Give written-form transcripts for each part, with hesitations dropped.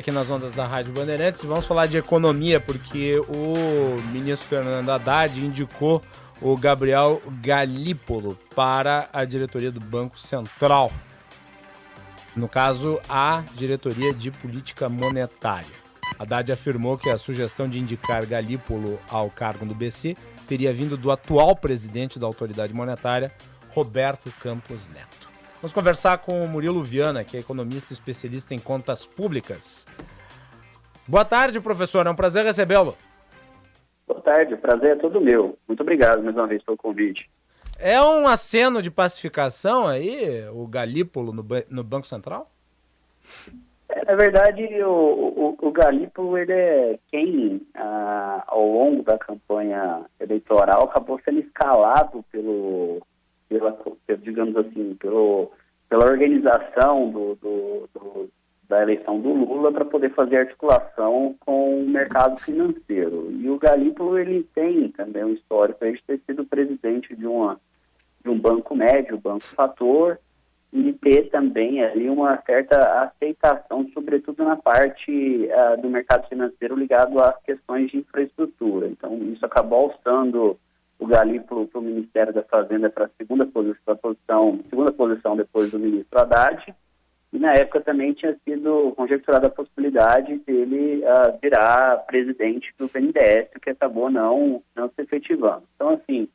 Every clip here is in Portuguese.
Aqui nas ondas da Rádio Bandeirantes, vamos falar de economia, porque o ministro Fernando Haddad indicou o Gabriel Galípolo para a diretoria do Banco Central. No caso, a diretoria de política monetária. Haddad afirmou que a sugestão de indicar Galípolo ao cargo do BC teria vindo do atual presidente da autoridade monetária, Roberto Campos Neto. Vamos conversar com o Murilo Viana, que é economista especialista em contas públicas. Boa tarde, professor. É um prazer recebê-lo. Boa tarde, o prazer é todo meu. Muito obrigado mais uma vez pelo convite. É um aceno de pacificação aí, o Galípolo no Banco Central? Na verdade, o Galípolo, ele é quem, ao longo da campanha eleitoral, acabou sendo escalado digamos assim, pela organização da eleição do Lula para poder fazer articulação com o mercado financeiro. E o Galípolo, ele tem também um histórico de ter sido presidente de um banco médio, o Banco Fator, e ter também ali uma certa aceitação, sobretudo na parte do mercado financeiro ligado às questões de infraestrutura. Então, isso acabou alçando o Galípolo para o Ministério da Fazenda para a segunda posição depois do ministro Haddad, e na época também tinha sido conjecturada a possibilidade dele virar presidente do BNDES, que acabou não se efetivando. Então, assim,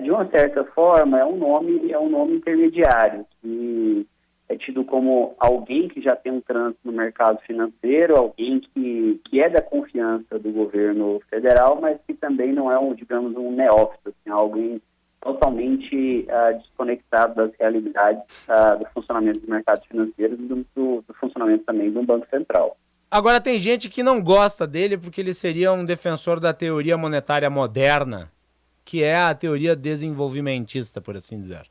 de uma certa forma, é um nome intermediário, que é tido como alguém que já tem um trânsito no mercado financeiro, alguém que é da confiança do governo federal, mas que também não é um neófito, assim, alguém totalmente desconectado das realidades do funcionamento do mercado financeiro e do funcionamento também do Banco Central. Agora, tem gente que não gosta dele porque ele seria um defensor da teoria monetária moderna, que é a teoria desenvolvimentista, por assim dizer.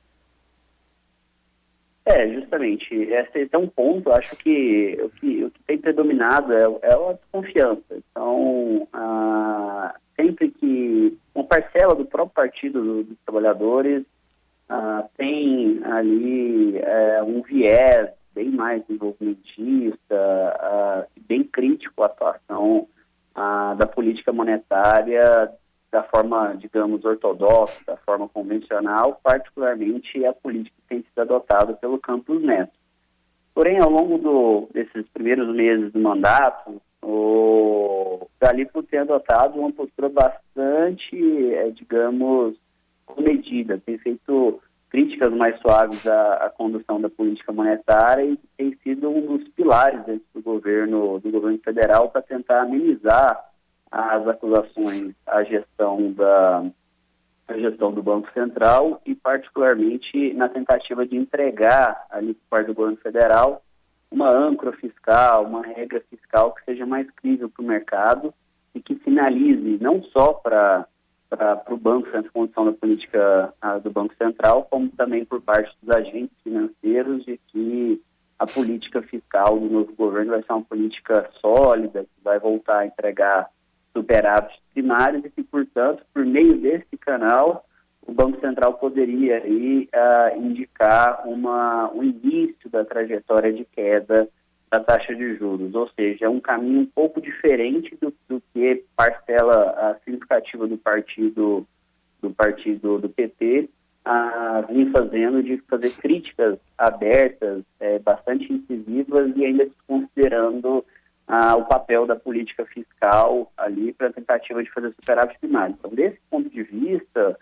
Justamente. Esse é um ponto, acho que o que tem predominado é a desconfiança. Então, sempre que uma parcela do próprio Partido dos Trabalhadores tem ali um viés bem mais desenvolvimentista, bem crítico à atuação da política monetária da forma, digamos, ortodoxa, da forma convencional, particularmente a política que tem sido adotada pelo Campos Neto. Porém, ao longo desses primeiros meses do mandato, o Galípolo tem adotado uma postura bastante, digamos, comedida, tem feito críticas mais suaves à condução da política monetária e tem sido um dos pilares dentro do governo federal para tentar amenizar as acusações à gestão do Banco Central e, particularmente, na tentativa de entregar ali por parte do governo federal uma âncora fiscal, uma regra fiscal que seja mais crível para o mercado e que sinalize não só para o Banco Central, a condição da política do Banco Central, como também por parte dos agentes financeiros de que a política fiscal do novo governo vai ser uma política sólida, que vai voltar a entregar superávites primários e que, portanto, por meio desse canal, o Banco Central poderia aí, indicar um início da trajetória de queda da taxa de juros, ou seja, é um caminho um pouco diferente do que parcela significativa do partido do PT vem fazendo, de fazer críticas abertas, bastante incisivas e ainda desconsiderando o papel da política fiscal ali para a tentativa de fazer superávit primário. Então, desse ponto de vista,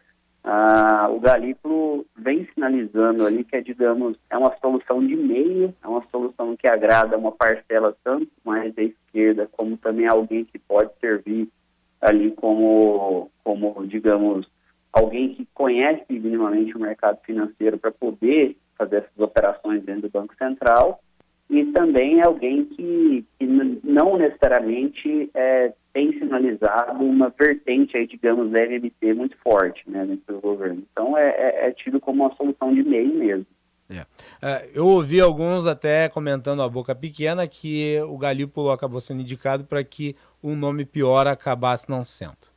o Galípolo vem sinalizando ali que é uma solução de meio, é uma solução que agrada uma parcela tanto mais da esquerda, como também alguém que pode servir ali como digamos, alguém que conhece minimamente o mercado financeiro para poder fazer essas operações dentro do Banco Central, e também alguém que não necessariamente tem sinalizado uma vertente, aí, digamos, da MMT muito forte, né, dentro do governo. Então, é tido como uma solução de meio mesmo. Eu ouvi alguns até comentando a boca pequena que o Galípolo acabou sendo indicado para que um nome pior acabasse não sendo.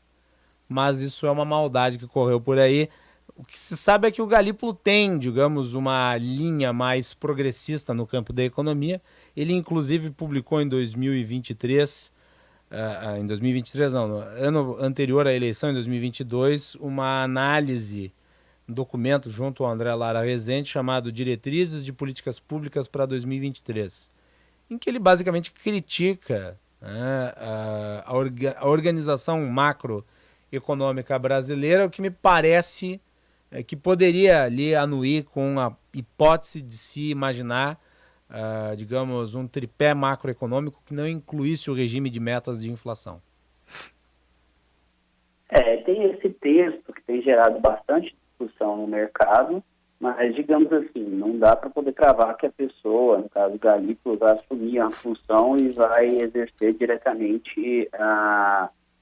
Mas isso é uma maldade que correu por aí. O que se sabe é que o Galípolo tem, digamos, uma linha mais progressista no campo da economia Ele, inclusive, publicou em 2023, em 2023 não, no ano anterior à eleição, em 2022, uma análise, um documento junto ao André Lara Rezende, chamado Diretrizes de Políticas Públicas para 2023, em que ele basicamente critica, né, a organização macroeconômica brasileira, o que me parece que poderia ali anuir com a hipótese de se imaginar, digamos, um tripé macroeconômico que não incluísse o regime de metas de inflação. Tem esse texto que tem gerado bastante discussão no mercado, mas, digamos assim, não dá para poder cravar que a pessoa, no caso Galípolo, vai assumir a função e vai exercer diretamente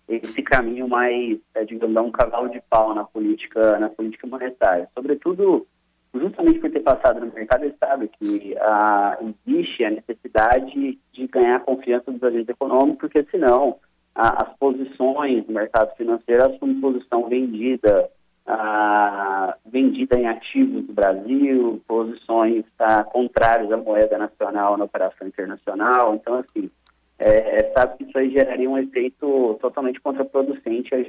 esse caminho mais, digamos, dar um cavalo de pau na política monetária. Sobretudo, justamente por ter passado no mercado, ele sabe que existe a necessidade de ganhar a confiança dos agentes econômicos, porque senão as posições do mercado financeiro assumem posição vendida em ativos do Brasil, posições contrárias à moeda nacional na operação internacional. Então, assim, sabe que isso aí geraria um efeito totalmente contraproducente à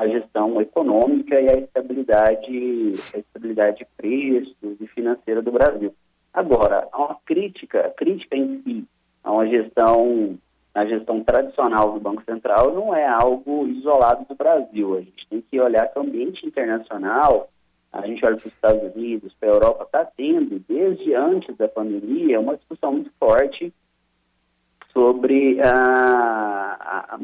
gestão econômica e à estabilidade de preços e financeira do Brasil. Agora, a crítica em si a gestão tradicional do Banco Central não é algo isolado do Brasil. A gente tem que olhar que o ambiente internacional, a gente olha para os Estados Unidos, para a Europa, está tendo, desde antes da pandemia, uma discussão muito forte sobre a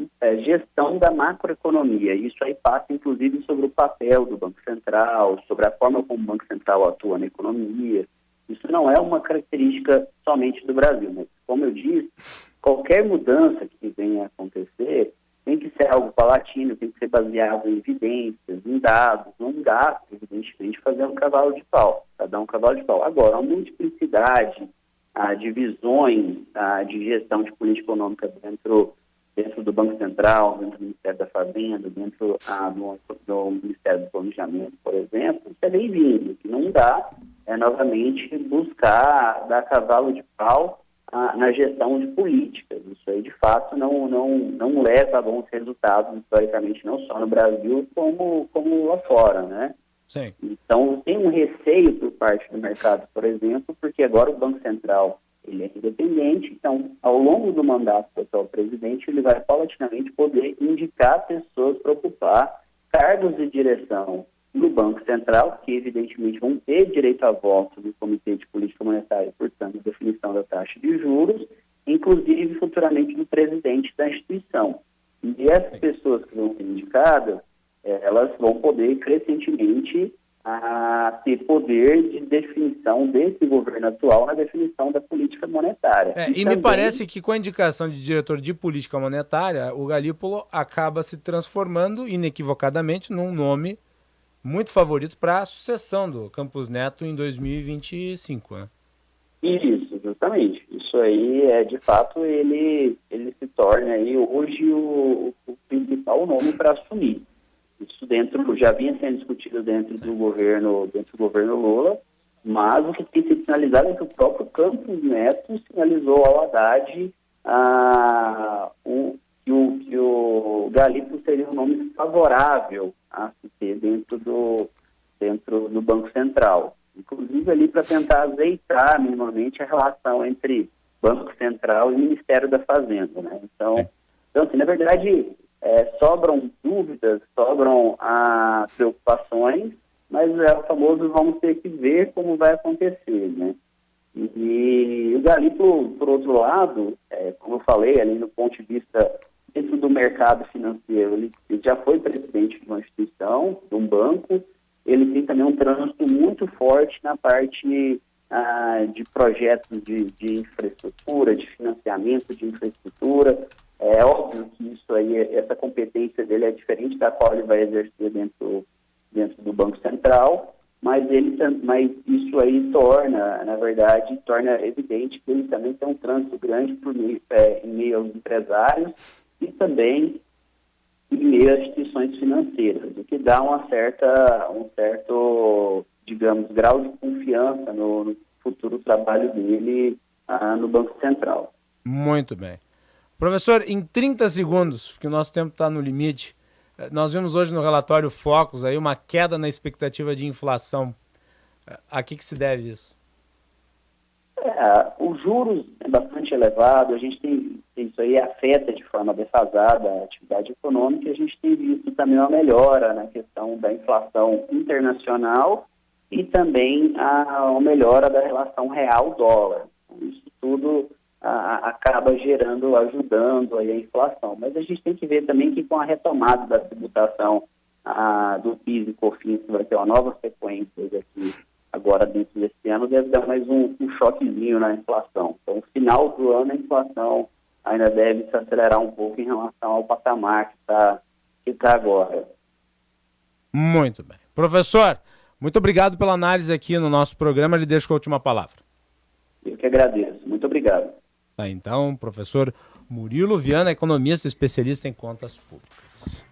gestão da macroeconomia. Isso aí passa, inclusive, sobre o papel do Banco Central, sobre a forma como o Banco Central atua na economia. Isso não é uma característica somente do Brasil, mas, como eu disse, qualquer mudança que venha a acontecer tem que ser algo paulatino, tem que ser baseado em evidências, em dados, não dá, evidentemente, fazer um cavalo de pau, para dar um cavalo de pau. Agora, a multiplicidade de visões de gestão de política econômica dentro do Banco Central, dentro do Ministério da Fazenda, dentro do Ministério do Planejamento, por exemplo, isso é bem-vindo. O que não dá é, novamente, buscar dar cavalo de pau na gestão de políticas. Isso aí, de fato, não leva a bons resultados, historicamente, não só no Brasil, como lá fora, né? Sim. Então, tem um receio por parte do mercado, por exemplo, porque agora o Banco Central ele é independente, então, ao longo do mandato do atual presidente, ele vai paulatinamente poder indicar pessoas para ocupar cargos de direção no Banco Central, que evidentemente vão ter direito a voto no Comitê de Política Monetária, portanto, definição da taxa de juros, inclusive futuramente do presidente da instituição. E essas pessoas que vão ser indicadas, elas vão poder crescentemente ter poder de definição desse governo atual na definição da política monetária. E também me parece que com a indicação de diretor de política monetária, o Galípolo acaba se transformando inequivocadamente num nome muito favorito para a sucessão do Campos Neto em 2025, né? Isso, justamente. Isso aí, de fato, ele se torna aí hoje o principal nome para assumir. Isso já vinha sendo discutido dentro do governo Lula, mas o que tem sido sinalizado é que o próprio Campos Neto sinalizou ao Haddad que o Galípolo seria um nome favorável a se ter dentro do Banco Central. Inclusive ali para tentar azeitar minimamente a relação entre Banco Central e Ministério da Fazenda, né? Então assim, na verdade, sobram dúvidas, sobram preocupações, mas é o famoso vamos ter que ver como vai acontecer, né? E o Galípolo, por outro lado, como eu falei, ali no ponto de vista dentro do mercado financeiro, ele já foi presidente de uma instituição, de um banco, ele tem também um trânsito muito forte na parte de projetos de infraestrutura, de financiamento de infraestrutura. É óbvio que isso aí, essa competência dele é diferente da qual ele vai exercer dentro do Banco Central, mas isso aí torna evidente que ele também tem um trânsito grande em meio aos empresários e também em meio às instituições financeiras, o que dá um certo, digamos, grau de confiança no futuro trabalho dele no Banco Central. Muito bem. Professor, em 30 segundos, porque o nosso tempo está no limite, nós vimos hoje no relatório Focus aí uma queda na expectativa de inflação. A que se deve isso? Os juros é bastante elevado, a gente tem isso aí afeta de forma defasada a atividade econômica, e a gente tem visto também uma melhora na questão da inflação internacional e também a melhora da relação real-dólar. Isso tudo acaba ajudando aí a inflação. Mas a gente tem que ver também que com a retomada da tributação do PIS e COFINS, que vai ter uma nova sequência aqui agora dentro desse ano, deve dar mais um choquezinho na inflação. Então, no final do ano, a inflação ainda deve se acelerar um pouco em relação ao patamar que está agora. Muito bem. Professor, muito obrigado pela análise aqui no nosso programa. Ele deixa a última palavra. Eu que agradeço. Muito obrigado. Tá, então, professor Murilo Viana, economista especialista em contas públicas.